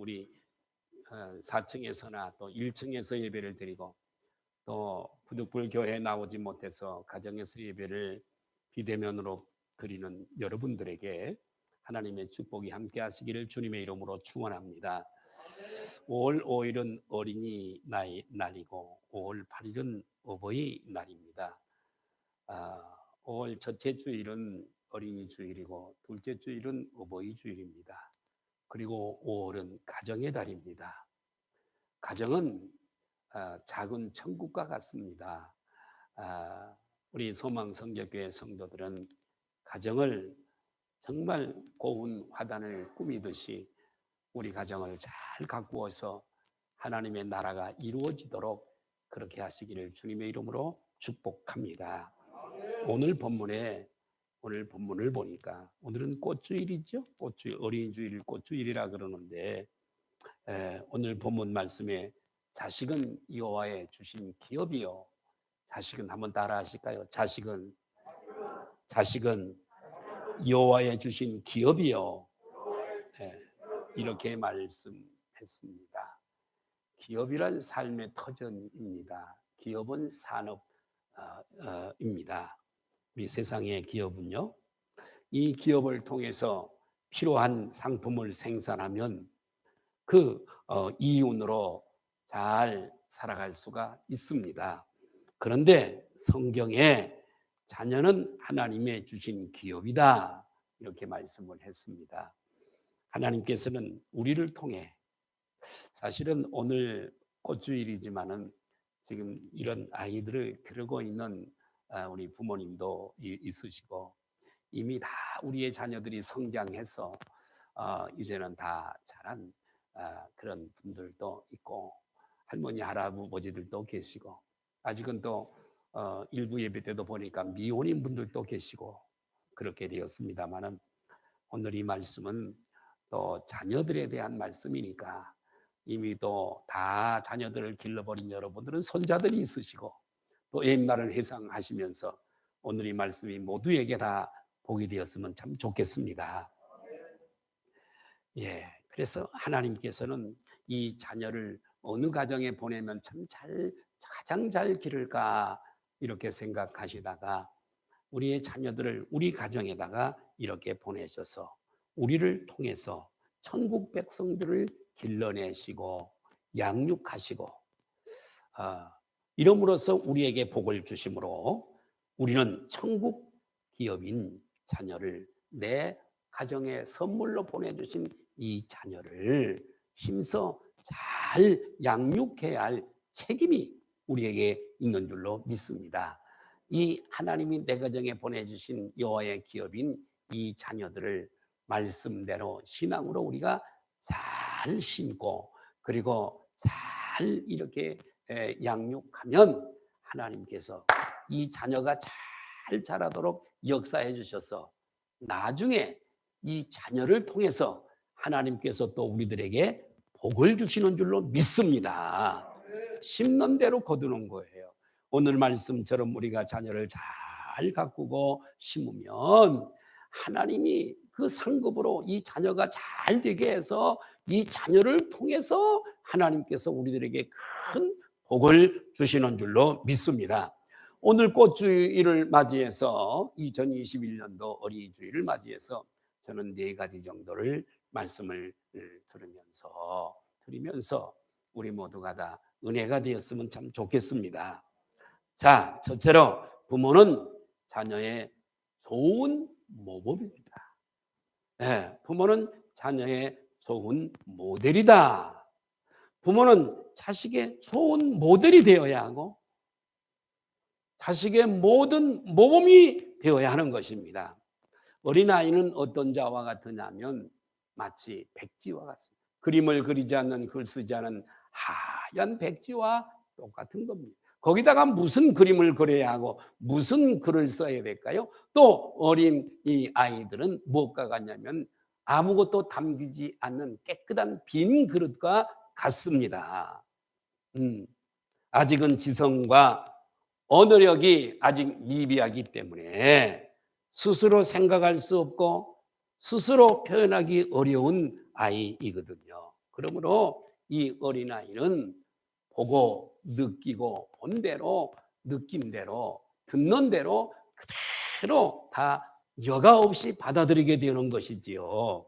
우리 4층에서나 또 1층에서 예배를 드리고 또 부득불 교회에 나오지 못해서 가정에서 예배를 비대면으로 드리는 여러분들에게 하나님의 축복이 함께 하시기를 주님의 이름으로 축원합니다. 5월 5일은 어린이날이고 5월 8일은 어버이날입니다. 5월 첫째 주일은 어린이 주일이고 둘째 주일은 어버이 주일입니다. 그리고 5월은 가정의 달입니다. 가정은 작은 천국과 같습니다. 우리 소망성결교회 성도들은 가정을 정말 고운 화단을 꾸미듯이 우리 가정을 잘 가꾸어서 하나님의 나라가 이루어지도록 그렇게 하시기를 주님의 이름으로 축복합니다. 오늘 본문을 보니까 오늘은 꽃주일이죠. 꽃주일, 어린이주일 꽃주일이라 그러는데 오늘 본문 말씀에 자식은 여호와의 주신 기업이요. 자식은 한번 따라 하실까요? 자식은 여호와의 주신 기업이요. 이렇게 말씀했습니다. 기업이란 삶의 터전입니다. 기업은 산업입니다. 우리 세상의 기업은요. 이 기업을 통해서 필요한 상품을 생산하면 그 이윤으로 잘 살아갈 수가 있습니다. 그런데 성경에 자녀는 하나님의 주신 기업이다 이렇게 말씀을 했습니다. 하나님께서는 우리를 통해 사실은 오늘 꽃주일이지만은 지금 이런 아이들을 기르고 있는 우리 부모님도 있으시고 이미 다 우리의 자녀들이 성장해서 이제는 다 자란 그런 분들도 있고 할머니 할아버지들도 계시고 아직은 또 일부 예배 때도 보니까 미혼인 분들도 계시고 그렇게 되었습니다만은 오늘 이 말씀은 또 자녀들에 대한 말씀이니까 이미 또 다 자녀들을 길러버린 여러분들은 손자들이 있으시고 또 옛날을 회상하시면서 오늘 이 말씀이 모두에게 다 복이 되었으면 참 좋겠습니다. 그래서 하나님께서는 이 자녀를 어느 가정에 보내면 가장 잘 기를까 이렇게 생각하시다가 우리의 자녀들을 우리 가정에다가 이렇게 보내셔서 우리를 통해서 천국 백성들을 길러내시고 양육하시고 이름으로써 우리에게 복을 주심으로 우리는 천국 기업인 자녀를 내 가정에 선물로 보내주신 이 자녀를 힘써 잘 양육해야 할 책임이 우리에게 있는 줄로 믿습니다. 이 하나님이 내 가정에 보내주신 여호와의 기업인 이 자녀들을 말씀대로 신앙으로 우리가 잘 심고 그리고 잘 이렇게 양육하면 하나님께서 이 자녀가 잘 자라도록 역사해 주셔서 나중에 이 자녀를 통해서 하나님께서 또 우리들에게 복을 주시는 줄로 믿습니다. 심는 대로 거두는 거예요. 오늘 말씀처럼 우리가 자녀를 잘 가꾸고 심으면 하나님이 그 상급으로 이 자녀가 잘 되게 해서 이 자녀를 통해서 하나님께서 우리들에게 큰 복을 주시는 줄로 믿습니다. 오늘 꽃주일을 맞이해서 2021년도 어린이주일을 맞이해서 저는 4가지 정도를 말씀을 드리면서 우리 모두가 다 은혜가 되었으면 참 좋겠습니다. 자, 첫째로 부모는 자녀의 좋은 모범입니다. 부모는 자녀의 좋은 모델이다. 부모는 자식의 좋은 모델이 되어야 하고 자식의 모든 모범이 되어야 하는 것입니다. 어린아이는 어떤 자와 같으냐면 마치 백지와 같습니다. 그림을 그리지 않는 글 쓰지 않은 하얀 백지와 똑같은 겁니다. 거기다가 무슨 그림을 그려야 하고 무슨 글을 써야 될까요? 또 어린 이 아이들은 무엇과 같냐면 아무것도 담기지 않는 깨끗한 빈 그릇과 같습니다. 아직은 지성과 언어력이 아직 미비하기 때문에 스스로 생각할 수 없고 스스로 표현하기 어려운 아이이거든요. 그러므로 이 어린아이는 보고 느끼고 본 대로 느낀 대로 듣는 대로 그대로 다 여과 없이 받아들이게 되는 것이지요.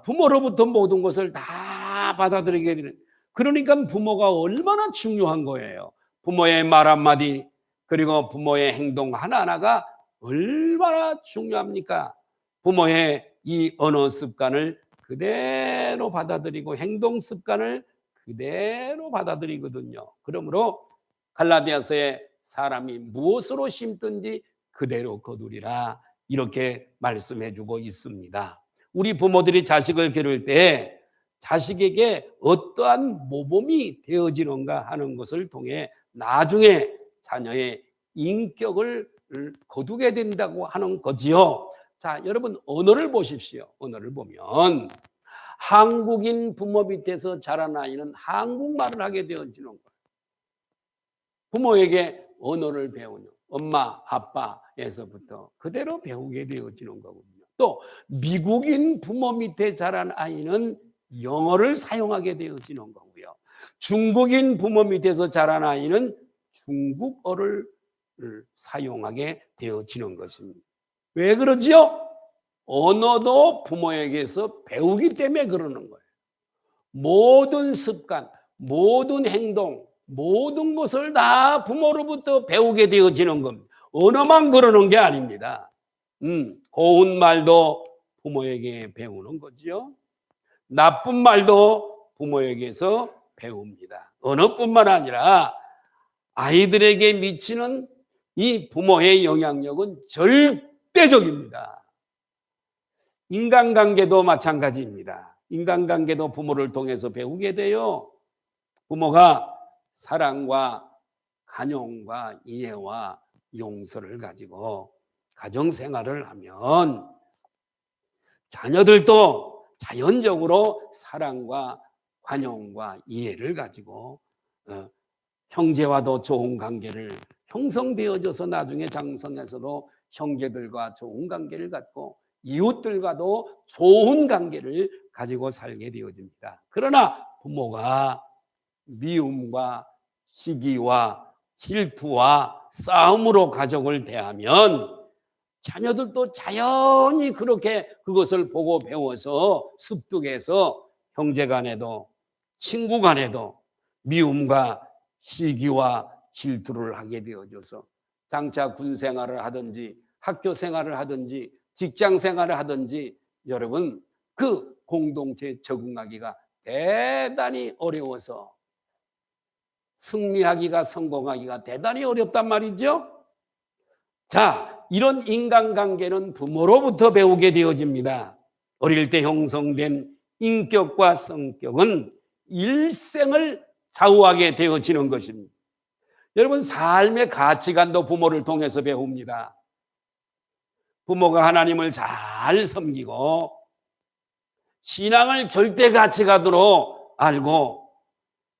부모로부터 모든 것을 다 받아들이게 되는, 그러니까 부모가 얼마나 중요한 거예요. 부모의 말 한마디 그리고 부모의 행동 하나하나가 얼마나 중요합니까? 부모의 이 언어 습관을 그대로 받아들이고 행동 습관을 그대로 받아들이거든요. 그러므로 갈라디아서에 사람이 무엇으로 심든지 그대로 거두리라 이렇게 말씀해 주고 있습니다. 우리 부모들이 자식을 기를 때 자식에게 어떠한 모범이 되어지는가 하는 것을 통해 나중에 자녀의 인격을 거두게 된다고 하는 거지요. 자, 여러분 언어를 보십시오. 언어를 보면 한국인 부모 밑에서 자란 아이는 한국말을 하게 되어지는 거예요. 부모에게 언어를 배우는 엄마, 아빠에서부터 그대로 배우게 되어지는 거거든요. 또 미국인 부모 밑에 자란 아이는 영어를 사용하게 되어지는 거고요. 중국인 부모 밑에서 자란 아이는 중국어를 사용하게 되어지는 것입니다. 왜 그러지요? 언어도 부모에게서 배우기 때문에 그러는 거예요. 모든 습관, 모든 행동, 모든 것을 다 부모로부터 배우게 되어지는 겁니다. 언어만 그러는 게 아닙니다. 고운 말도 부모에게 배우는 거지요. 나쁜 말도 부모에게서 배웁니다. 언어뿐만 아니라 아이들에게 미치는 이 부모의 영향력은 절대적입니다. 인간관계도 마찬가지입니다. 인간관계도 부모를 통해서 배우게 돼요. 부모가 사랑과 관용과 이해와 용서를 가지고 가정생활을 하면 자녀들도 자연적으로 사랑과 관용과 이해를 가지고 형제와도 좋은 관계를 형성되어져서 나중에 장성에서도 형제들과 좋은 관계를 갖고 이웃들과도 좋은 관계를 가지고 살게 되어집니다. 그러나 부모가 미움과 시기와 질투와 싸움으로 가족을 대하면 자녀들도 자연히 그렇게 그것을 보고 배워서 습득해서 형제 간에도 친구 간에도 미움과 시기와 질투를 하게 되어져서 장차 군 생활을 하든지 학교 생활을 하든지 직장 생활을 하든지 여러분 그 공동체에 적응하기가 대단히 어려워서 승리하기가 성공하기가 대단히 어렵단 말이죠. 자, 이런 인간관계는 부모로부터 배우게 되어집니다. 어릴 때 형성된 인격과 성격은 일생을 좌우하게 되어지는 것입니다. 여러분 삶의 가치관도 부모를 통해서 배웁니다. 부모가 하나님을 잘 섬기고 신앙을 절대 가치관으로 알고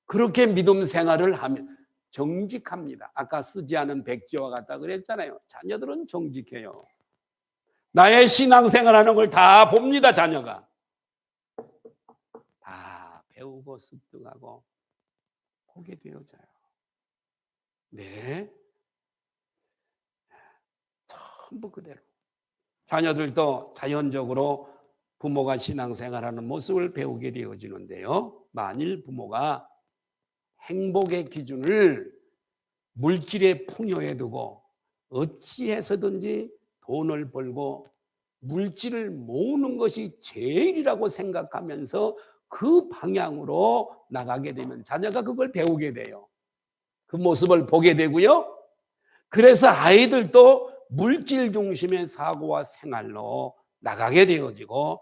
그렇게 믿음 생활을 하면 정직합니다. 아까 쓰지 않은 백지와 같다 그랬잖아요. 자녀들은 정직해요. 나의 신앙생활하는 걸 다 봅니다. 자녀가 다 배우고 습득하고 보게 되어져요. 네, 전부 그대로 자녀들도 자연적으로 부모가 신앙생활하는 모습을 배우게 되어지는데요. 만일 부모가 행복의 기준을 물질의 풍요에 두고 어찌해서든지 돈을 벌고 물질을 모으는 것이 제일이라고 생각하면서 그 방향으로 나가게 되면 자녀가 그걸 배우게 돼요. 그 모습을 보게 되고요. 그래서 아이들도 물질 중심의 사고와 생활로 나가게 되어지고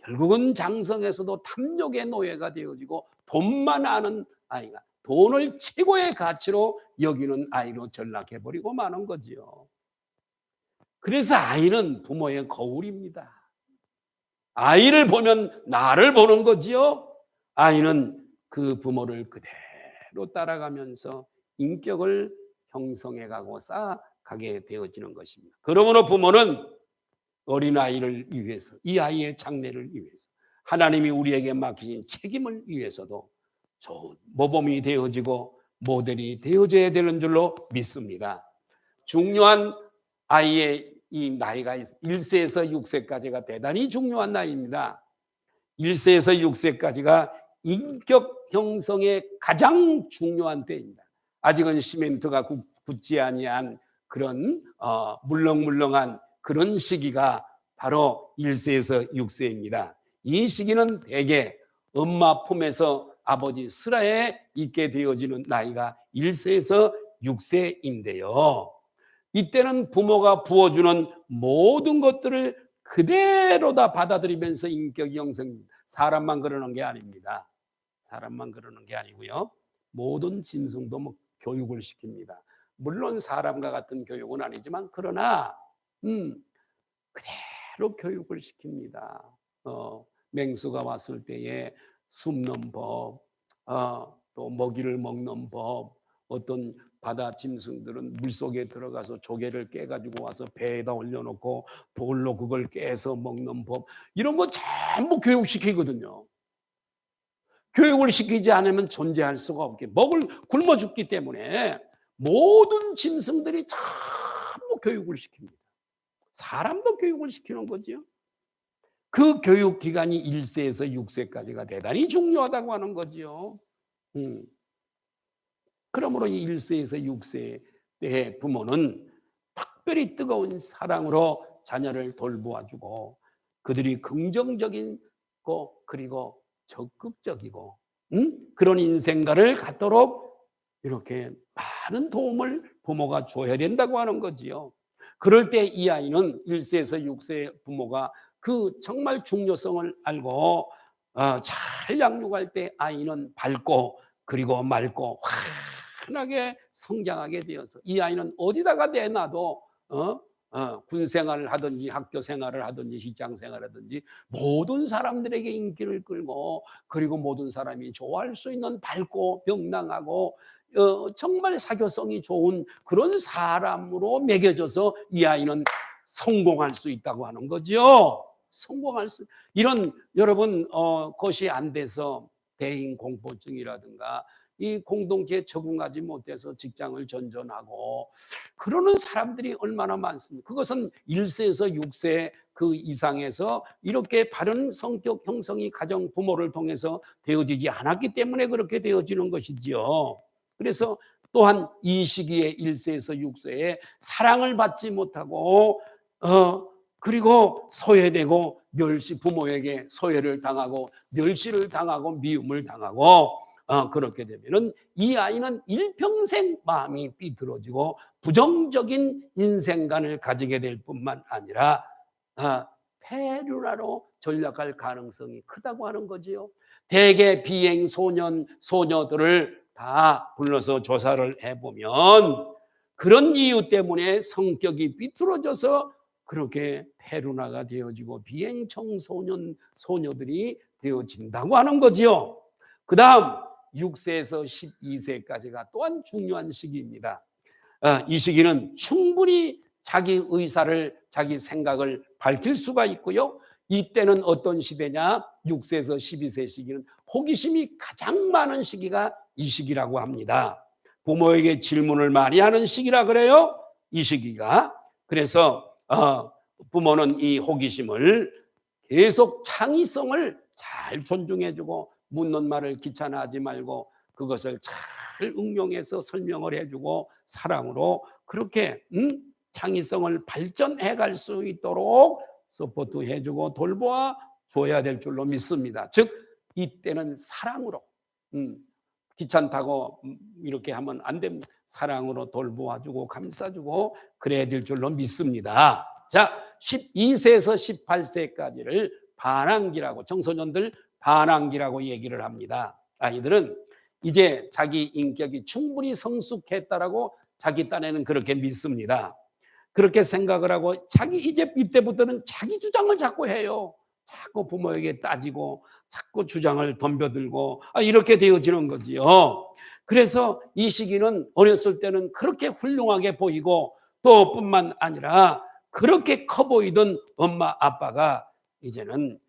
결국은 장성에서도 탐욕의 노예가 되어지고 돈만 아는 아이가 돈을 최고의 가치로 여기는 아이로 전락해버리고 마는 거지요. 그래서 아이는 부모의 거울입니다. 아이를 보면 나를 보는 거지요. 아이는 그 부모를 그대로 따라가면서 인격을 형성해가고 쌓아가게 되어지는 것입니다. 그러므로 부모는 어린아이를 위해서 이 아이의 장래를 위해서 하나님이 우리에게 맡기신 책임을 위해서도 좋은 모범이 되어지고 모델이 되어져야 되는 줄로 믿습니다. 중요한 아이의 이 나이가 1세에서 6세까지가 대단히 중요한 나이입니다. 1세에서 6세까지가 인격 형성의 가장 중요한 때입니다. 아직은 시멘트가 굳지 아니한 그런 물렁물렁한 그런 시기가 바로 1세에서 6세입니다. 이 시기는 대개 엄마 품에서 아버지 슬하에 있게 되어지는 나이가 1세에서 6세인데요. 이때는 부모가 부어주는 모든 것들을 그대로 다 받아들이면서 인격 형성, 사람만 그러는 게 아닙니다. 사람만 그러는 게 아니고요. 모든 짐승도 뭐 교육을 시킵니다. 물론 사람과 같은 교육은 아니지만 그러나 그대로 교육을 시킵니다. 맹수가 왔을 때에 숨는 법, 또 먹이를 먹는 법, 어떤 바다 짐승들은 물속에 들어가서 조개를 깨가지고 와서 배에다 올려놓고 돌로 그걸 깨서 먹는 법, 이런 거 전부 교육시키거든요. 교육을 시키지 않으면 존재할 수가 없게, 굶어 죽기 때문에 모든 짐승들이 전부 교육을 시킵니다. 사람도 교육을 시키는 거죠. 그 교육 기간이 1세에서 6세까지가 대단히 중요하다고 하는 거죠. 그러므로 이 1세에서 6세의 부모는 특별히 뜨거운 사랑으로 자녀를 돌보아주고 그들이 긍정적이고 그리고 적극적이고 그런 인생관을 갖도록 이렇게 많은 도움을 부모가 줘야 된다고 하는 거지요. 그럴 때 이 아이는 1세에서 6세 부모가 그 정말 중요성을 알고 잘 양육할 때 아이는 밝고 그리고 맑고 환하게 성장하게 되어서 이 아이는 어디다가 내놔도 군 생활을 하든지 학교 생활을 하든지 직장 생활을 하든지 모든 사람들에게 인기를 끌고 그리고 모든 사람이 좋아할 수 있는 밝고 명랑하고 정말 사교성이 좋은 그런 사람으로 매겨져서 이 아이는 성공할 수 있다고 하는 거죠. 이런 여러분 것이 안 돼서 대인 공포증이라든가 이 공동체에 적응하지 못해서 직장을 전전하고 그러는 사람들이 얼마나 많습니까? 그것은 1세에서 6세 그 이상에서 이렇게 바른 성격 형성이 가정 부모를 통해서 되어지지 않았기 때문에 그렇게 되어지는 것이지요. 그래서 또한 이 시기에 1세에서 6세에 사랑을 받지 못하고 그리고 소외되고 부모에게 소외를 당하고 멸시를 당하고 미움을 당하고 그렇게 되면은 이 아이는 일평생 마음이 삐뚤어지고 부정적인 인생관을 가지게 될 뿐만 아니라 폐륜화로 전락할 가능성이 크다고 하는 거지요. 대개 비행 소녀들을 다 불러서 조사를 해보면 그런 이유 때문에 성격이 삐뚤어져서 그렇게 폐륜화가 되어지고 비행 소녀들이 되어진다고 하는 거지요. 그 다음 6세에서 12세까지가 또한 중요한 시기입니다. 이 시기는 충분히 자기 의사를 자기 생각을 밝힐 수가 있고요. 이때는 어떤 시대냐? 6세에서 12세 시기는 호기심이 가장 많은 시기가 이 시기라고 합니다. 부모에게 질문을 많이 하는 시기라 그래요. 이 시기가. 그래서 부모는 이 호기심을 계속 창의성을 잘 존중해주고 묻는 말을 귀찮아하지 말고 그것을 잘 응용해서 설명을 해주고 사랑으로 그렇게 창의성을 발전해 갈 수 있도록 서포트해주고 돌보아 줘야 될 줄로 믿습니다. 즉 이때는 사랑으로 귀찮다고 이렇게 하면 안 됩니다. 사랑으로 돌보아주고 감싸주고 그래야 될 줄로 믿습니다. 자, 12세에서 18세까지를 반항기라고 청소년들 반항기라고 얘기를 합니다. 아이들은 이제 자기 인격이 충분히 성숙했다라고 자기 딴에는 그렇게 믿습니다. 그렇게 생각을 하고 이제 이때부터는 자기 주장을 자꾸 해요. 자꾸 부모에게 따지고 자꾸 주장을 덤벼들고 이렇게 되어지는 거지요. 그래서 이 시기는 어렸을 때는 그렇게 훌륭하게 보이고 또 뿐만 아니라 그렇게 커 보이던 엄마 아빠가 이제는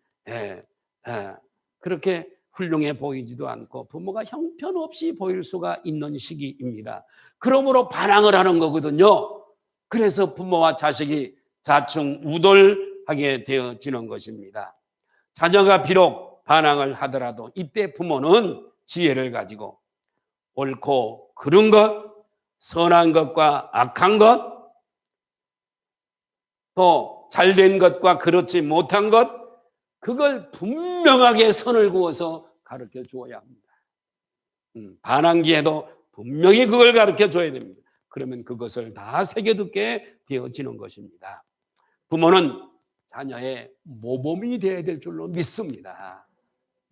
그렇게 훌륭해 보이지도 않고 부모가 형편없이 보일 수가 있는 시기입니다. 그러므로 반항을 하는 거거든요. 그래서 부모와 자식이 자충우돌하게 되어지는 것입니다. 자녀가 비록 반항을 하더라도 이때 부모는 지혜를 가지고 옳고 그른 것, 선한 것과 악한 것, 또 잘된 것과 그렇지 못한 것, 그걸 분명하게 선을 그어서 가르쳐 주어야 합니다. 반항기에도 분명히 그걸 가르쳐 줘야 됩니다. 그러면 그것을 다 새겨듣게 되어지는 것입니다. 부모는 자녀의 모범이 되어야 될 줄로 믿습니다.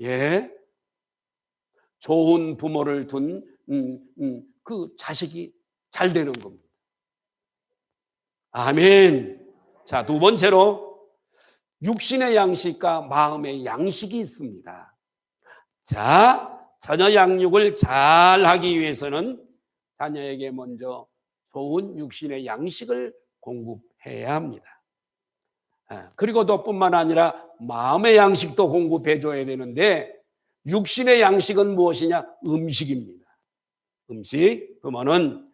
예, 좋은 부모를 둔 그 자식이 잘 되는 겁니다. 아멘. 자, 두 번째로 육신의 양식과 마음의 양식이 있습니다. 자, 자녀 양육을 잘 하기 위해서는 자녀에게 먼저 좋은 육신의 양식을 공급해야 합니다. 그리고 또 뿐만 아니라 마음의 양식도 공급해 줘야 되는데 육신의 양식은 무엇이냐? 음식입니다. 음식. 부모는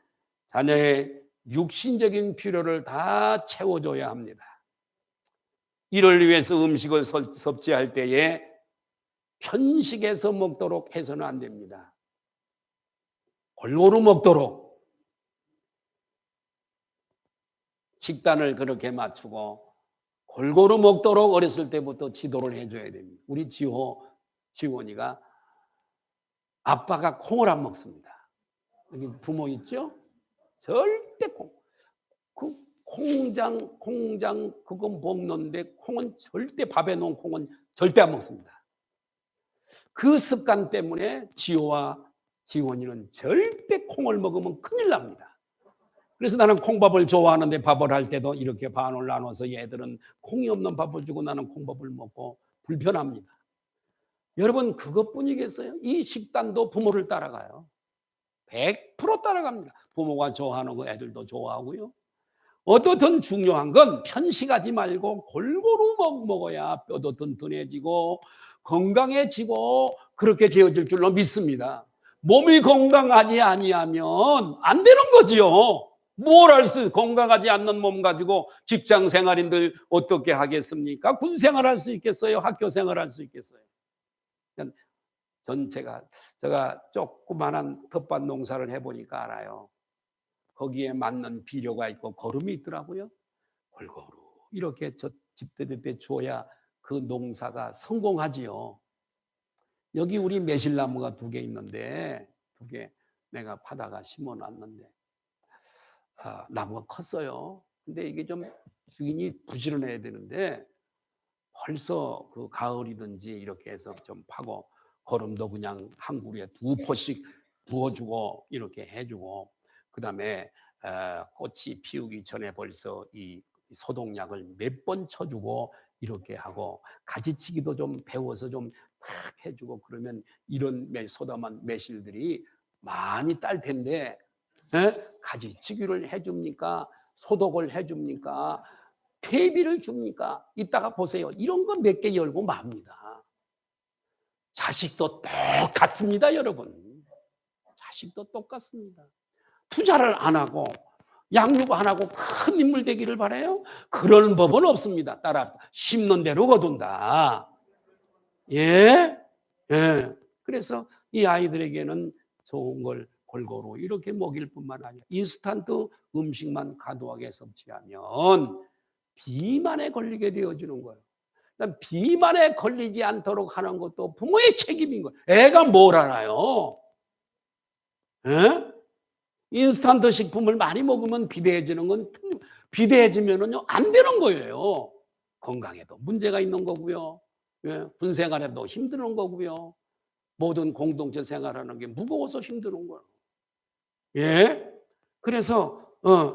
자녀의 육신적인 필요를 다 채워줘야 합니다. 이를 위해서 음식을 섭취할 때에 편식해서 먹도록 해서는 안 됩니다. 골고루 먹도록 식단을 그렇게 맞추고 골고루 먹도록 어렸을 때부터 지도를 해줘야 됩니다. 우리 지원이가 아빠가 콩을 안 먹습니다. 여기 부모 있죠? 절대 그 콩장 그거 먹는데 콩은 절대 밥에 넣은 콩은 절대 안 먹습니다. 그 습관 때문에 지호와 지원이는 절대 콩을 먹으면 큰일 납니다. 그래서 나는 콩밥을 좋아하는데 밥을 할 때도 이렇게 반을 나눠서 얘들은 콩이 없는 밥을 주고 나는 콩밥을 먹고 불편합니다. 여러분 그것뿐이겠어요? 이 식단도 부모를 따라가요. 100% 따라갑니다. 부모가 좋아하는 거 애들도 좋아하고요. 어떻든 중요한 건 편식하지 말고 골고루 먹어야 뼈도 튼튼해지고 건강해지고 그렇게 되어질 줄로 믿습니다. 몸이 건강하지 아니하면 안 되는 거지요. 뭘 할 수, 건강하지 않는 몸 가지고 직장 생활인들 어떻게 하겠습니까? 군 생활할 수 있겠어요? 학교 생활할 수 있겠어요? 제가 조그만한 텃밭 농사를 해보니까 알아요. 거기에 맞는 비료가 있고 거름이 있더라고요. 골고루 이렇게 집대집대 줘야 그 농사가 성공하지요. 여기 우리 매실나무가 2개 있는데 2개 내가 파다가 심어놨는데 나무가 컸어요. 근데 이게 좀 주인이 부지런해야 되는데 벌써 그 가을이든지 이렇게 해서 좀 파고 거름도 그냥 한 그루에 2포씩 부어주고 이렇게 해주고 그다음에 꽃이 피우기 전에 벌써 이 소독약을 몇 번 쳐주고 이렇게 하고 가지치기도 좀 배워서 좀 탁 해주고 그러면 이런 소담한 매실들이 많이 딸 텐데 가지치기를 해줍니까? 소독을 해줍니까? 퇴비를 줍니까? 이따가 보세요. 이런 거 몇 개 열고 맙니다. 자식도 똑같습니다, 여러분. 자식도 똑같습니다. 투자를 안 하고 양육 안 하고 큰 인물 되기를 바라요? 그런 법은 없습니다. 따라 심는 대로 거둔다. 예? 예. 그래서 이 아이들에게는 좋은 걸 골고루 이렇게 먹일 뿐만 아니라 인스턴트 음식만 과도하게 섭취하면 비만에 걸리게 되어지는 거예요. 비만에 걸리지 않도록 하는 것도 부모의 책임인 거예요. 애가 뭘 알아요? 예? 인스턴트 식품을 많이 먹으면 비대해지는 건 비대해지면은요 안 되는 거예요. 건강에도 문제가 있는 거고요. 예, 군 생활에도 힘드는 거고요. 모든 공동체 생활하는 게 무거워서 힘드는 거예요. 예, 그래서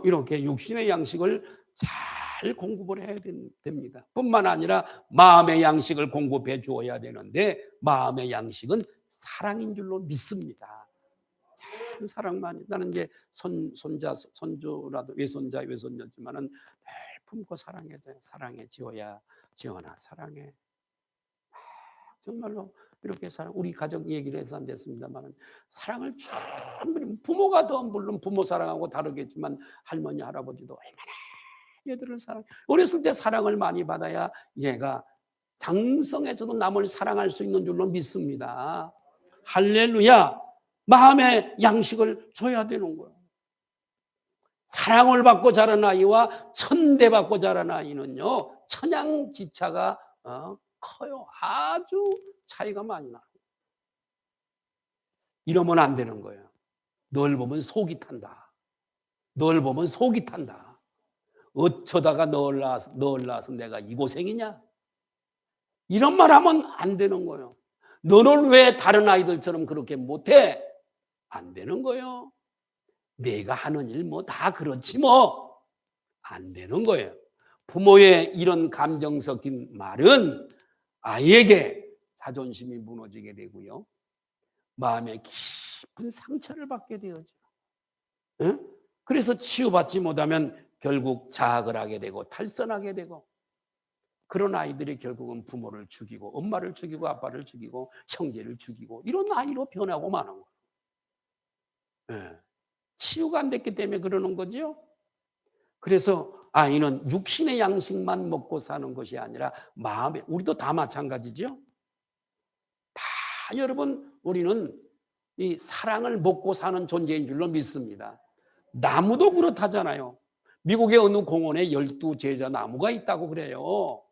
이렇게 육신의 양식을 잘 공급을 해야 됩니다. 뿐만 아니라 마음의 양식을 공급해 주어야 되는데 마음의 양식은 사랑인 줄로 믿습니다. 사랑만. 나는 이제 손주라도 외손자지만은 늘 품고 사랑해 지호야, 지원아 사랑해. 정말로 이렇게 우리 가족 얘기를 해서 안 됐습니다만 사랑을 충분히 부모가 더 물론 부모 사랑하고 다르겠지만 할머니 할아버지도 얼마나 얘들을 사랑 어렸을 때 사랑을 많이 받아야 얘가 장성에서도 남을 사랑할 수 있는 줄로 믿습니다. 할렐루야. 마음의 양식을 줘야 되는 거예요. 사랑을 받고 자란 아이와 천대받고 자란 아이는요 천양지차가 커요. 아주 차이가 많이 나요. 이러면 안 되는 거예요. 널 보면 속이 탄다. 널 보면 속이 탄다. 어쩌다가 널 낳아서 내가 이 고생이냐? 이런 말 하면 안 되는 거예요. 너는 왜 다른 아이들처럼 그렇게 못해? 안 되는 거예요. 내가 하는 일 뭐 다 그렇지 뭐. 안 되는 거예요. 부모의 이런 감정 섞인 말은 아이에게 자존심이 무너지게 되고요. 마음에 깊은 상처를 받게 되어져. 응? 그래서 치유받지 못하면 결국 자학을 하게 되고 탈선하게 되고 그런 아이들이 결국은 부모를 죽이고 엄마를 죽이고 아빠를 죽이고 형제를 죽이고 이런 아이로 변하고 마는 거예요. 네. 치유가 안 됐기 때문에 그러는 거죠. 그래서 아이는 육신의 양식만 먹고 사는 것이 아니라 마음에 우리도 다 마찬가지죠. 다 여러분 우리는 이 사랑을 먹고 사는 존재인 줄로 믿습니다. 나무도 그렇다잖아요. 미국의 어느 공원에 12제자 나무가 있다고 그래요.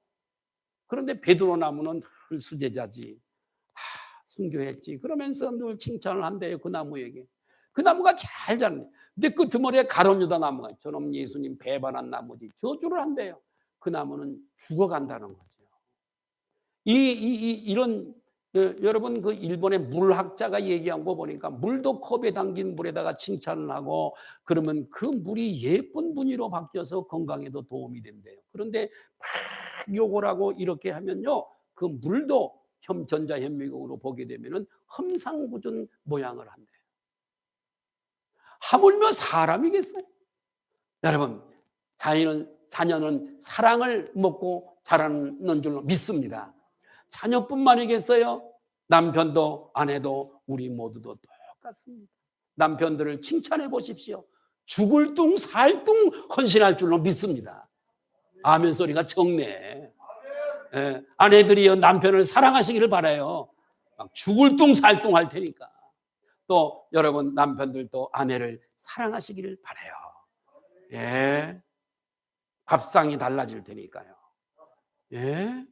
그런데 베드로 나무는 늘 수제자지. 순교했지. 그러면서 늘 칭찬을 한대요. 그 나무에게. 그 나무가 잘 자라네. 근데 그 끄트머리에 가론유다 나무가 저놈 예수님 배반한 나무지. 저주를 한대요. 그 나무는 죽어간다는 거죠. 이런 여러분 그 일본의 물학자가 얘기한 거 보니까 물도 컵에 담긴 물에다가 칭찬을 하고 그러면 그 물이 예쁜 분위로 바뀌어서 건강에도 도움이 된대요. 그런데 막 욕을 하고 이렇게 하면요 그 물도 전자현미경으로 보게 되면은 험상궂은 모양을 한대요. 하물며 사람이겠어요? 여러분 자녀는 사랑을 먹고 자라는 줄로 믿습니다. 자녀뿐만이겠어요? 남편도 아내도 우리 모두도 똑같습니다. 남편들을 칭찬해 보십시오. 죽을 둥 살 둥 헌신할 줄로 믿습니다. 아멘 소리가 적네. 예, 아내들이요 남편을 사랑하시기를 바라요. 막 죽을 둥 살 둥 할 테니까. 또 여러분 남편들도 아내를 사랑하시기를 바라요. 예, 밥상이 달라질 테니까요. 예.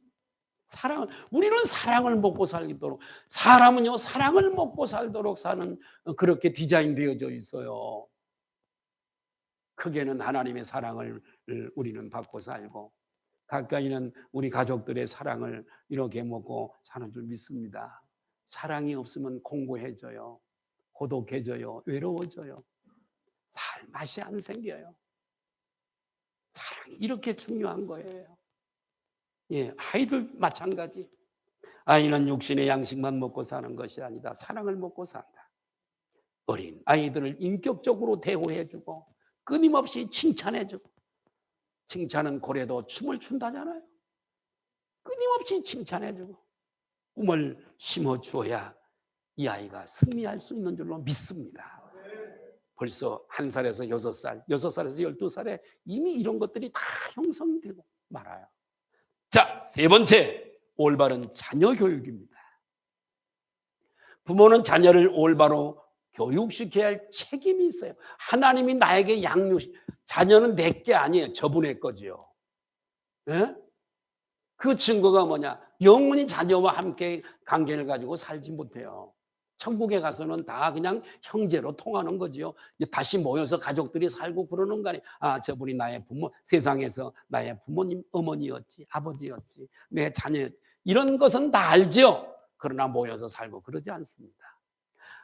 우리는 사랑을 먹고 살도록 사람은요 사랑을 먹고 살도록 사는 그렇게 디자인되어져 있어요. 크게는 하나님의 사랑을 우리는 받고 살고 가까이는 우리 가족들의 사랑을 이렇게 먹고 사는 줄 믿습니다. 사랑이 없으면 공고해져요. 고독해져요. 외로워져요. 살 맛이 안 생겨요. 사랑이 이렇게 중요한 거예요. 예, 아이들 마찬가지. 아이는 육신의 양식만 먹고 사는 것이 아니다. 사랑을 먹고 산다. 어린 아이들을 인격적으로 대우해주고 끊임없이 칭찬해주고 칭찬은 고래도 춤을 춘다잖아요. 끊임없이 칭찬해주고 꿈을 심어주어야 이 아이가 승리할 수 있는 줄로 믿습니다. 벌써 1살에서 6살, 6살에서 12살에 이미 이런 것들이 다 형성되고 말아요. 자, 세 번째, 올바른 자녀 교육입니다. 부모는 자녀를 올바로 교육시켜야 할 책임이 있어요. 하나님이 나에게 자녀는 내게 아니에요. 저분의 거지요. 네? 그 증거가 뭐냐? 영원히 자녀와 함께 관계를 가지고 살지 못해요. 천국에 가서는 다 그냥 형제로 통하는 거지요. 다시 모여서 가족들이 살고 그러는 거 아니에요. 아, 저분이 나의 부모, 세상에서 나의 부모님, 어머니였지, 아버지였지, 내 자녀, 이런 것은 다 알죠. 그러나 모여서 살고 그러지 않습니다.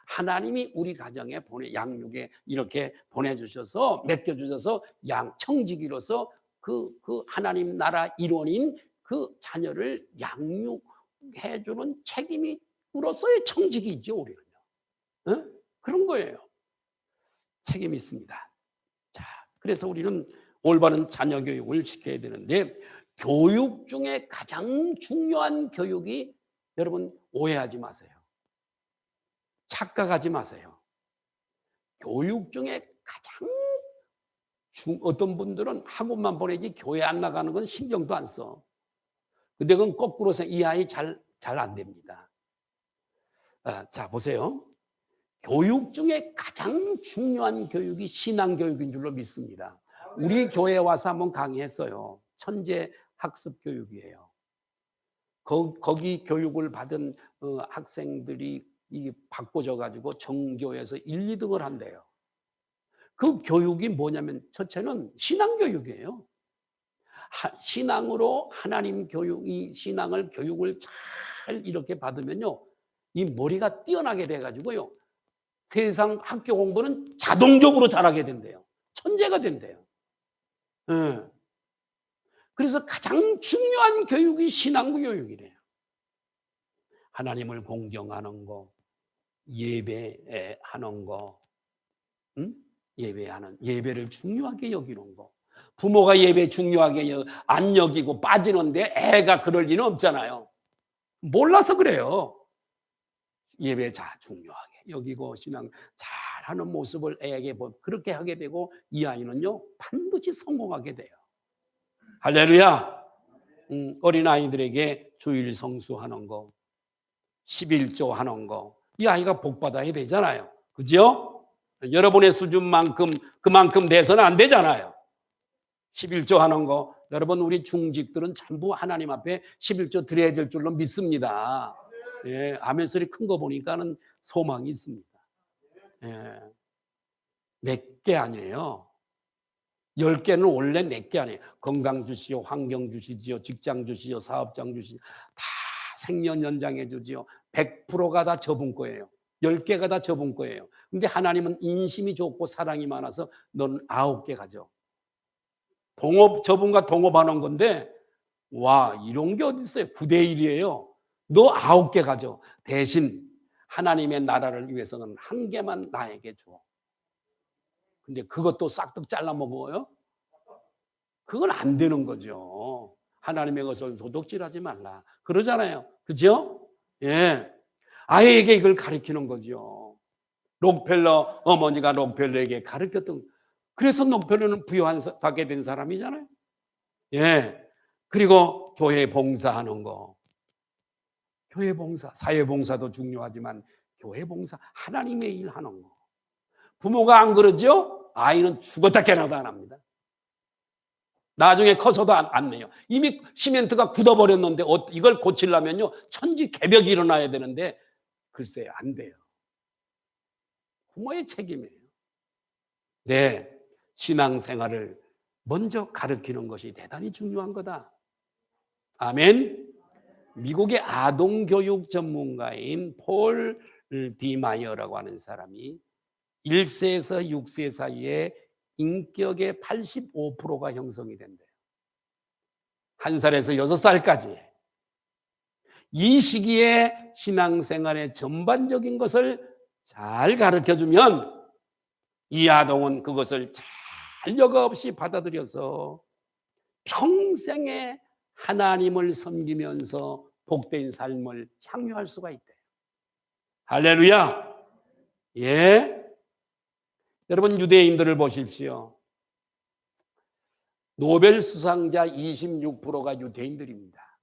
하나님이 우리 가정에 양육에 이렇게 보내주셔서, 맡겨주셔서 청지기로서 그 하나님 나라 일원인 그 자녀를 양육해주는 책임이 우로서의 청직이죠, 우리는요. 어? 그런 거예요. 책임이 있습니다. 자, 그래서 우리는 올바른 자녀 교육을 시켜야 되는데 교육 중에 가장 중요한 교육이 여러분 오해하지 마세요. 착각하지 마세요. 교육 중에 가장 어떤 분들은 학원만 보내지 교회 안 나가는 건 신경도 안 써. 근데 그건 거꾸로 이 아이 잘 안 됩니다. 자, 보세요. 교육 중에 가장 중요한 교육이 신앙교육인 줄로 믿습니다. 우리 교회 와서 한번 강의했어요. 천재 학습 교육이에요. 거기 교육을 받은 학생들이 바꿔져 가지고 정교에서 1, 2등을 한대요. 그 교육이 뭐냐면 첫째는 신앙교육이에요. 신앙으로 하나님 교육이 신앙을 교육을 잘 이렇게 받으면요. 이 머리가 뛰어나게 돼 가지고요. 세상 학교 공부는 자동적으로 잘하게 된대요. 천재가 된대요. 네. 그래서 가장 중요한 교육이 신앙 교육이래요. 하나님을 공경하는 거, 예배하는 거, 예배를 중요하게 여기는 거. 부모가 예배 중요하게 안 여기고 빠지는데 애가 그럴 리는 없잖아요. 몰라서 그래요. 예배 중요하게 여기고 신앙 잘하는 모습을 애에게 그렇게 하게 되고 이 아이는요 반드시 성공하게 돼요. 할렐루야. 어린아이들에게 주일 성수하는 거, 11조 하는 거, 이 아이가 복 받아야 되잖아요. 그죠? 여러분의 수준만큼 그만큼 돼서는 안 되잖아요. 11조 하는 거, 여러분 우리 중직들은 전부 하나님 앞에 11조 드려야 될 줄로 믿습니다. 예, 아멘 소리 큰 거 보니까는 소망이 있습니다. 예, 몇 개 아니에요. 10개는 원래 몇 개 아니에요. 건강 주시오, 환경 주시지요, 직장 주시오, 사업장 주시오. 다 생년 연장해 주지요. 100%가 다 저분 거예요. 10개가 다 저분 거예요. 근데 하나님은 인심이 좋고 사랑이 많아서 넌 9개 가져. 저분과 동업하는 건데, 와, 이런 게 어디 있어요? 9대 1이에요. 너 9개 가져. 대신 하나님의 나라를 위해서는 1개만 나에게 줘. 근데 그것도 싹둑 잘라 먹어요? 그건 안 되는 거죠. 하나님의 것을 도둑질하지 말라. 그러잖아요. 그죠? 예. 아이에게 이걸 가르치는 거죠. 록펠러 어머니가 록펠러에게 가르쳤던, 그래서 록펠러는 부여받게 된 사람이잖아요. 예. 그리고 교회 봉사하는 거. 교회 봉사, 사회 봉사도 중요하지만 교회 봉사, 하나님의 일 하는 거. 부모가 안 그러죠? 아이는 죽었다 깨어나도 안 합니다. 나중에 커서도 안 내요. 이미 시멘트가 굳어버렸는데 이걸 고치려면요 천지 개벽이 일어나야 되는데 글쎄 안 돼요. 부모의 책임이에요. 네, 신앙생활을 먼저 가르치는 것이 대단히 중요한 거다. 아멘. 미국의 아동교육 전문가인 폴 디마이어라고 하는 사람이 1세에서 6세 사이에 인격의 85%가 형성이 된대요. 1살에서 6살까지. 이 시기에 신앙생활의 전반적인 것을 잘 가르쳐주면 이 아동은 그것을 잘 여과 없이 받아들여서 평생에 하나님을 섬기면서 복된 삶을 향유할 수가 있대요. 할렐루야. 예. 여러분 유대인들을 보십시오. 노벨 수상자 26%가 유대인들입니다.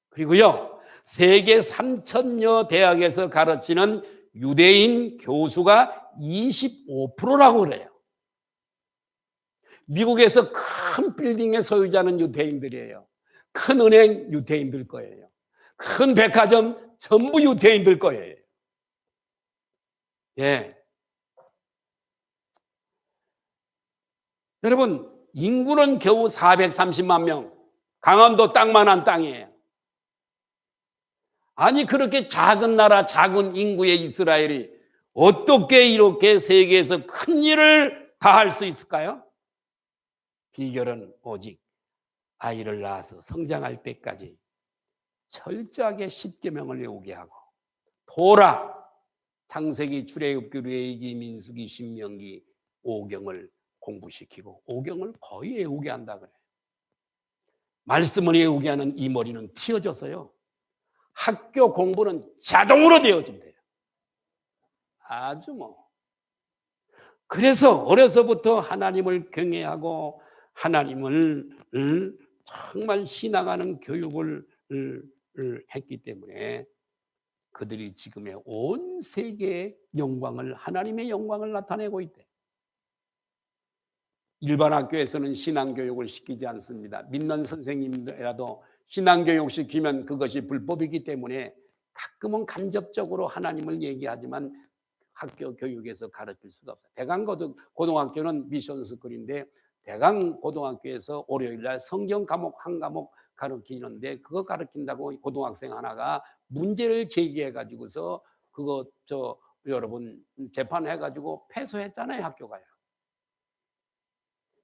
그리고요, 세계 3,000여 대학에서 가르치는 유대인 교수가 25%라고 그래요. 미국에서 큰 빌딩의 소유자는 유대인들이에요. 큰 은행 유대인들 거예요. 큰 백화점 전부 유대인들 거예요. 예. 여러분, 인구는 겨우 430만 명. 강원도 땅만한 땅이에요. 아니, 그렇게 작은 나라, 작은 인구의 이스라엘이 어떻게 이렇게 세계에서 큰 일을 다 할 수 있을까요? 비결은 오직 아이를 낳아서 성장할 때까지 철저하게 10계명을 외우게 하고, 토라, 창세기, 출애굽기, 레위기, 민수기, 신명기, 오경을 공부시키고 오경을 거의 외우게 한다 그래요. 말씀을 외우게 하는 이 머리는 튀어져서요 학교 공부는 자동으로 되어진대요. 아주 뭐. 그래서 어려서부터 하나님을 경외하고 하나님을 정말 신앙하는 교육을 했기 때문에 그들이 지금의 온 세계의 영광을, 하나님의 영광을 나타내고 있대. 일반 학교에서는 신앙교육을 시키지 않습니다. 믿는 선생님들이라도 신앙교육 시키면 그것이 불법이기 때문에 가끔은 간접적으로 하나님을 얘기하지만 학교 교육에서 가르칠 수가 없어요. 대강 고등학교는 미션 스쿨인데 대강 고등학교에서 월요일 날 성경 과목 한 과목 가르치는데 그거 가르친다고 고등학생 하나가 문제를 제기해 가지고서 그거 여러분 재판해 가지고 패소했잖아요, 학교가요.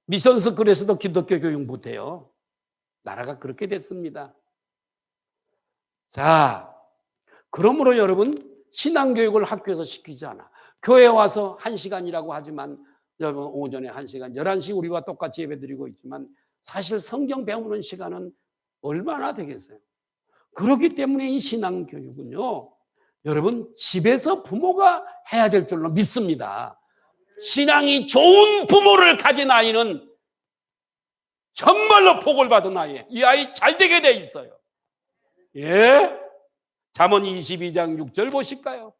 미션 스쿨에서도 기독교 교육 못해요. 나라가 그렇게 됐습니다. 자, 그러므로 여러분 신앙교육을 학교에서 시키지 않아. 교회 와서 1시간이라고 하지만 여러분 오전에 1시간, 11시 우리와 똑같이 예배드리고 있지만 사실 성경 배우는 시간은 얼마나 되겠어요. 그렇기 때문에 이 신앙교육은요, 여러분 집에서 부모가 해야 될 줄로 믿습니다. 신앙이 좋은 부모를 가진 아이는 정말로 복을 받은 아이예요. 이 아이 잘 되게 돼 있어요. 예? 잠언 22장 6절 보실까요?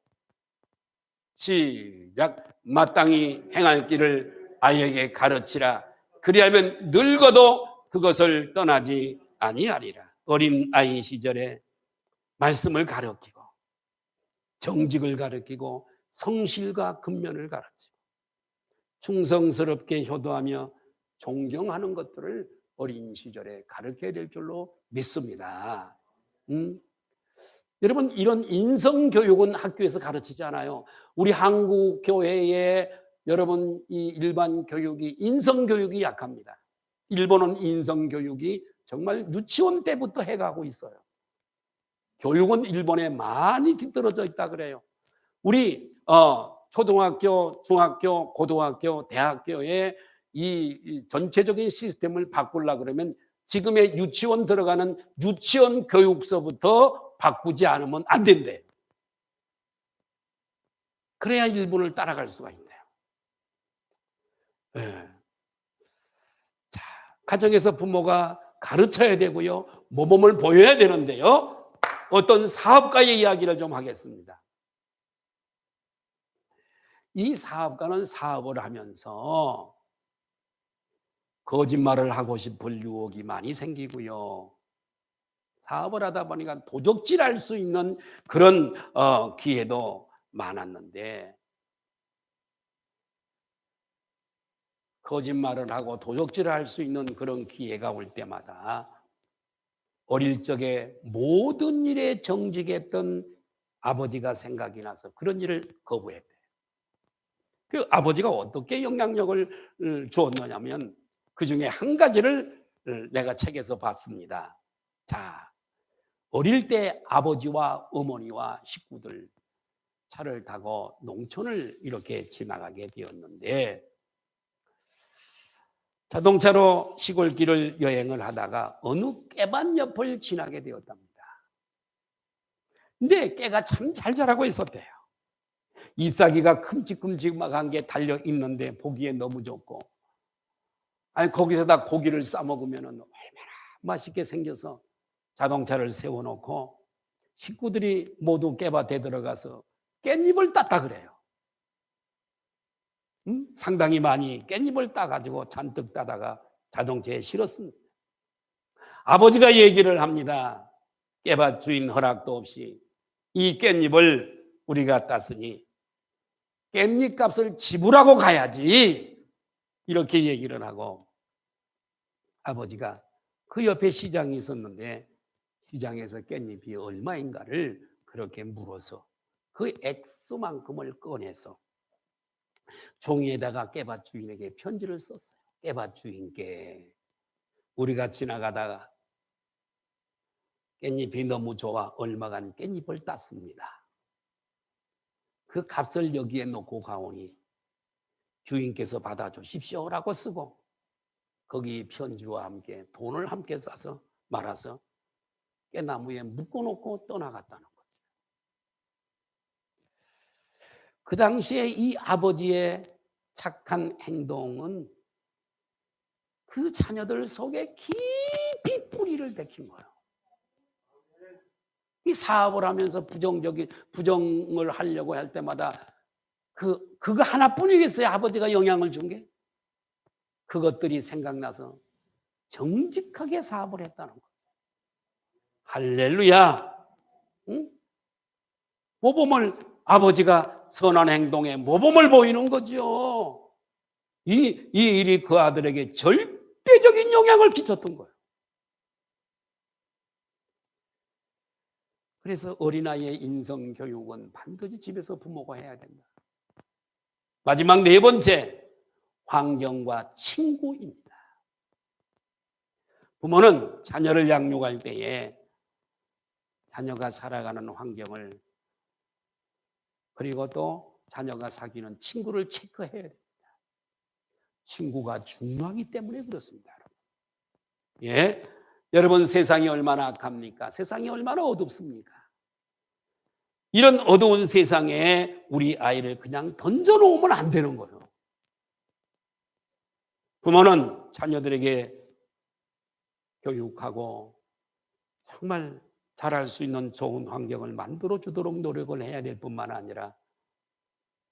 시작. 마땅히 행할 길을 아이에게 가르치라. 그리하면 늙어도 그것을 떠나지 아니하리라. 어린 아이 시절에 말씀을 가르치고 정직을 가르치고 성실과 근면을 가르치고 충성스럽게 효도하며 존경하는 것들을 어린 시절에 가르쳐야 될 줄로 믿습니다. 여러분 이런 인성교육은 학교에서 가르치지 않아요. 우리 한국 교회에 여러분 이 일반 교육이 인성교육이 약합니다. 일본은 인성교육이 정말 유치원 때부터 해가고 있어요. 교육은 일본에 많이 뒤떨어져 있다 그래요. 우리 초등학교, 중학교, 고등학교, 대학교에 이 전체적인 시스템을 바꾸려고 그러면 지금의 유치원 들어가는 유치원 교육서부터 바꾸지 않으면 안 된대요. 그래야 일본을 따라갈 수가 있대요. 네. 자, 가정에서 부모가 가르쳐야 되고요. 모범을 보여야 되는데요. 어떤 사업가의 이야기를 좀 하겠습니다. 이 사업가는 사업을 하면서 거짓말을 하고 싶을 유혹이 많이 생기고요. 사업을 하다 보니까 도적질할 수 있는 그런 기회도 많았는데 거짓말을 하고 도적질을 할 수 있는 그런 기회가 올 때마다 어릴 적에 모든 일에 정직했던 아버지가 생각이 나서 그런 일을 거부했대요. 그 아버지가 어떻게 영향력을 주었느냐면 그 중에 한 가지를 내가 책에서 봤습니다. 자, 어릴 때 아버지와 어머니와 식구들 차를 타고 농촌을 이렇게 지나가게 되었는데 자동차로 시골길을 여행을 하다가 어느 깨밭 옆을 지나게 되었답니다. 근데 깨가 참 잘 자라고 있었대요. 잎사귀가 큼직큼직한 게 달려 있는데 보기에 너무 좋고, 아니 거기서다 고기를 싸 먹으면 얼마나 맛있게 생겨서 자동차를 세워놓고 식구들이 모두 깨밭에 들어가서 깻잎을 땄다 그래요. 상당히 많이 깻잎을 따가지고 잔뜩 따다가 자동차에 실었습니다. 아버지가 얘기를 합니다. 깨밭 주인 허락도 없이 이 깻잎을 우리가 땄으니 깻잎 값을 지불하고 가야지, 이렇게 얘기를 하고 아버지가 그 옆에 시장이 있었는데 시장에서 깻잎이 얼마인가를 그렇게 물어서 그 액수만큼을 꺼내서 종이에다가 깨밭 주인에게 편지를 썼어요. 깨밭 주인께 우리가 지나가다가 깻잎이 너무 좋아 얼마간 깻잎을 땄습니다. 그 값을 여기에 놓고 가오니 주인께서 받아주십시오라고 쓰고 거기 편지와 함께 돈을 함께 싸서 말아서 깨나무에 묶어놓고 떠나갔다는 거죠. 그 당시에 이 아버지의 착한 행동은 그 자녀들 속에 깊이 뿌리를 박힌 거예요. 이 사업을 하면서 부정을 하려고 할 때마다 그거 하나뿐이겠어요? 아버지가 영향을 준 게? 그것들이 생각나서 정직하게 사업을 했다는 거예요. 할렐루야. 응? 모범을, 아버지가 선한 행동에 모범을 보이는 거죠. 이 일이 그 아들에게 절대적인 영향을 끼쳤던 거예요. 그래서 어린아이의 인성교육은 반드시 집에서 부모가 해야 된다. 마지막 네 번째, 환경과 친구입니다. 부모는 자녀를 양육할 때에 자녀가 살아가는 환경을, 그리고 또 자녀가 사귀는 친구를 체크해야 됩니다. 친구가 중요하기 때문에 그렇습니다. 예, 여러분, 세상이 얼마나 악합니까? 세상이 얼마나 어둡습니까? 이런 어두운 세상에 우리 아이를 그냥 던져놓으면 안 되는 거예요. 부모는 자녀들에게 교육하고 정말 잘할 수 있는 좋은 환경을 만들어 주도록 노력을 해야 될 뿐만 아니라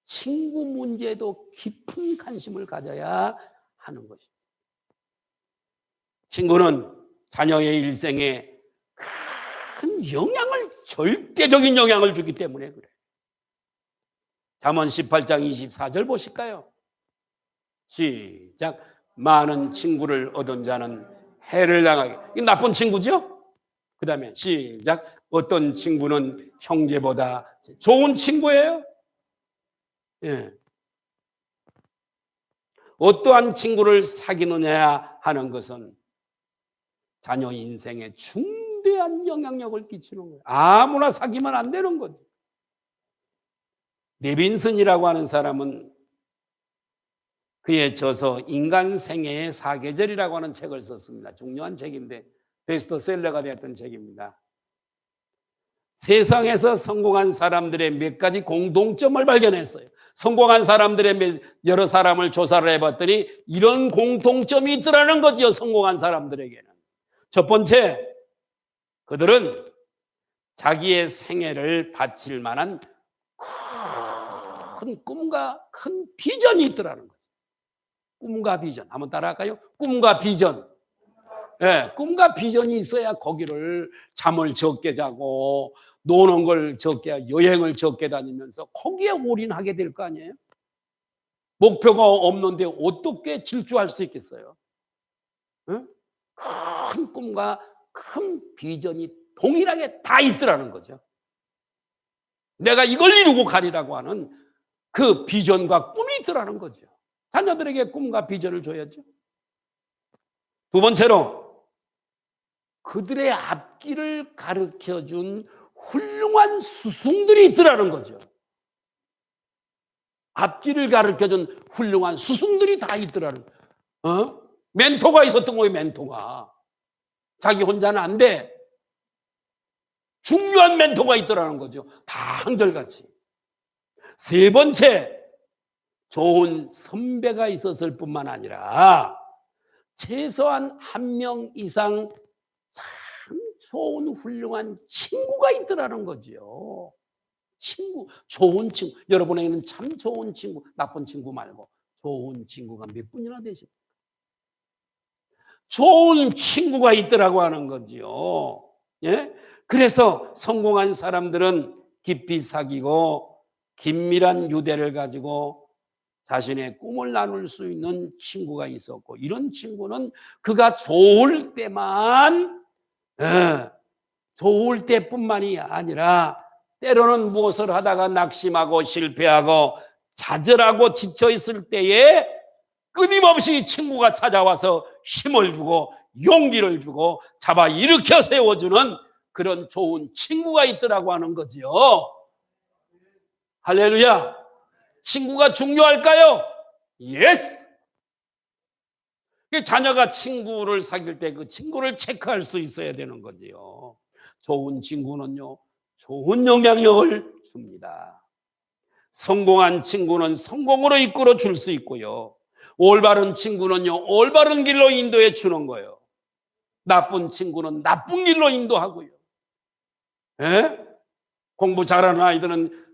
친구 문제도 깊은 관심을 가져야 하는 것입니다. 친구는 자녀의 일생에 큰 영향을, 절대적인 영향을 주기 때문에 그래요. 잠언 18장 24절 보실까요? 시작. 많은 친구를 얻은 자는 해를 당하게. 이 나쁜 친구죠? 그 다음에 시작. 어떤 친구는 형제보다 좋은 친구예요? 예. 어떠한 친구를 사귀느냐 하는 것은 자녀 인생에 중대한 영향력을 끼치는 거예요. 아무나 사귀면 안 되는 거죠. 네빈슨이라고 하는 사람은 그의 저서 인간 생애의 사계절이라고 하는 책을 썼습니다. 중요한 책인데 베스트셀러가 되었던 책입니다. 세상에서 성공한 사람들의 몇 가지 공통점을 발견했어요. 성공한 사람들의 여러 사람을 조사를 해봤더니 이런 공통점이 있더라는 거죠. 성공한 사람들에게는. 첫 번째, 그들은 자기의 생애를 바칠 만한 큰 꿈과 큰 비전이 있더라는 거예요. 꿈과 비전. 한번 따라할까요? 꿈과 비전. 네, 꿈과 비전이 있어야 거기를 잠을 적게 자고 노는 걸 적게, 여행을 적게 다니면서 거기에 올인하게 될 거 아니에요? 목표가 없는데 어떻게 질주할 수 있겠어요? 응? 큰 꿈과 큰 비전이 동일하게 다 있더라는 거죠. 내가 이걸 이루고 가리라고 하는 그 비전과 꿈이 있더라는 거죠. 자녀들에게 꿈과 비전을 줘야죠. 두 번째로, 그들의 앞길을 가르쳐준 훌륭한 스승들이 있더라는 거죠. 앞길을 가르쳐준 훌륭한 스승들이 다 있더라는 거예요. 멘토가 있었던 거예요. 멘토가. 자기 혼자는 안 돼. 중요한 멘토가 있더라는 거죠. 다 한결같이. 세 번째, 좋은 선배가 있었을 뿐만 아니라 최소한 한 명 이상 참 좋은 훌륭한 친구가 있더라는 거죠. 친구, 좋은 친구. 여러분에게는 참 좋은 친구, 나쁜 친구 말고 좋은 친구가 몇 분이나 되십니까? 좋은 친구가 있더라고 하는 거죠. 예? 그래서 성공한 사람들은 깊이 사귀고 긴밀한 유대를 가지고 자신의 꿈을 나눌 수 있는 친구가 있었고, 이런 친구는 그가 좋을 때만, 좋을 때뿐만이 아니라 때로는 무엇을 하다가 낙심하고 실패하고 좌절하고 지쳐 있을 때에 끊임없이 친구가 찾아와서 힘을 주고 용기를 주고 잡아 일으켜 세워주는 그런 좋은 친구가 있더라고 하는 거죠. 할렐루야. 친구가 중요할까요? 예스. 자녀가 친구를 사귈 때 그 친구를 체크할 수 있어야 되는 거지요. 좋은 친구는요, 좋은 영향력을 줍니다. 성공한 친구는 성공으로 이끌어 줄 수 있고요. 올바른 친구는요, 올바른 길로 인도해 주는 거예요. 나쁜 친구는 나쁜 길로 인도하고요. 예? 공부 잘하는 아이들은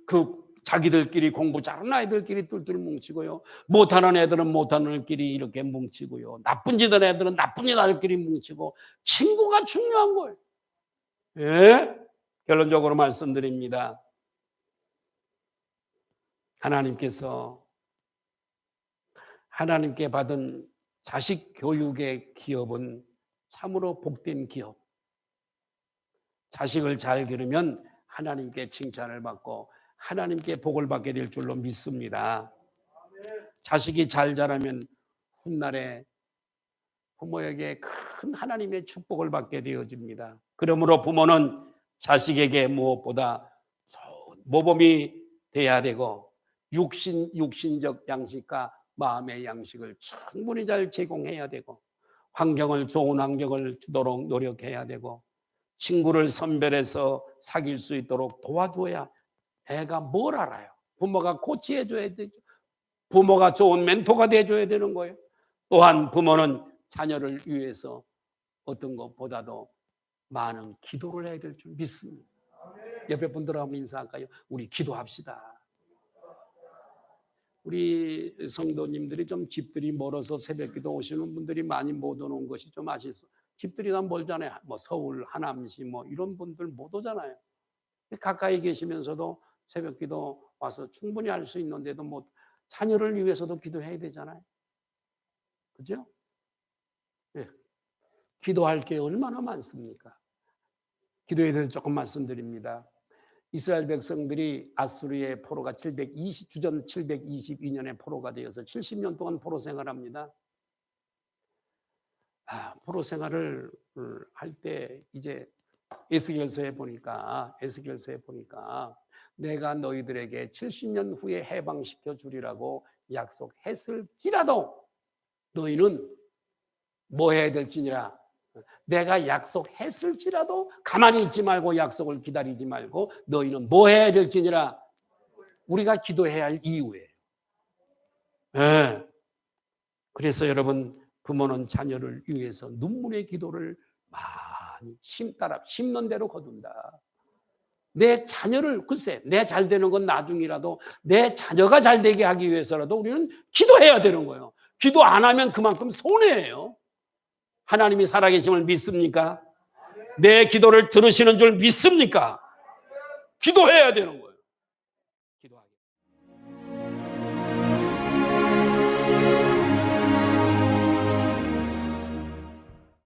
자기들끼리 공부 잘하는 아이들끼리 뚫뚫 뭉치고요. 못하는 애들은 못하는 애들끼리 이렇게 뭉치고요. 나쁜 짓 하는 애들은 나쁜 짓 하는 애들끼리 뭉치고 친구가 중요한 거예요. 예? 결론적으로 말씀드립니다. 하나님께서 하나님께 받은 자식 교육의 기업은 참으로 복된 기업. 자식을 잘 기르면 하나님께 칭찬을 받고 하나님께 복을 받게 될 줄로 믿습니다. 자식이 잘 자라면 훗날에 부모에게 큰 하나님의 축복을 받게 되어집니다. 그러므로 부모는 자식에게 무엇보다 좋은 모범이 돼야 되고 육신적 양식과 마음의 양식을 충분히 잘 제공해야 되고 좋은 환경을 주도록 노력해야 되고 친구를 선별해서 사귈 수 있도록 도와줘야 애가 뭘 알아요. 부모가 코치해줘야 되죠. 부모가 좋은 멘토가 돼줘야 되는 거예요. 또한 부모는 자녀를 위해서 어떤 것보다도 많은 기도를 해야 될 줄 믿습니다. 옆에 분들하고 인사할까요? 우리 기도합시다. 우리 성도님들이 좀 집들이 멀어서 새벽기도 오시는 분들이 많이 못 오는 것이 좀 아쉽습니다. 집들이 다 멀잖아요. 뭐 서울, 하남시 뭐 이런 분들 못 오잖아요. 가까이 계시면서도 새벽기도 와서 충분히 할 수 있는데도 뭐 자녀를 위해서도 기도해야 되잖아요. 그죠? 네. 기도할 게 얼마나 많습니까? 기도에 대해서 조금 말씀드립니다. 이스라엘 백성들이 아수르의 포로가 주전 722년에 포로가 되어서 70년 동안 포로 생활합니다. 포로 생활을 할 때 이제 에스겔서에 보니까 내가 너희들에게 70년 후에 해방시켜 주리라고 약속했을지라도 너희는 뭐 해야 될지니라. 내가 약속했을지라도 가만히 있지 말고 약속을 기다리지 말고 너희는 뭐 해야 될지니라. 우리가 기도해야 할 이유예요. 네. 그래서 여러분 부모는 자녀를 위해서 눈물의 기도를 많이 심는 대로 거둔다. 내 자녀를 글쎄 내 잘 되는 건 나중이라도 내 자녀가 잘 되게 하기 위해서라도 우리는 기도해야 되는 거예요. 기도 안 하면 그만큼 손해예요. 하나님이 살아계심을 믿습니까? 내 기도를 들으시는 줄 믿습니까? 기도해야 되는 거예요. 기도하게.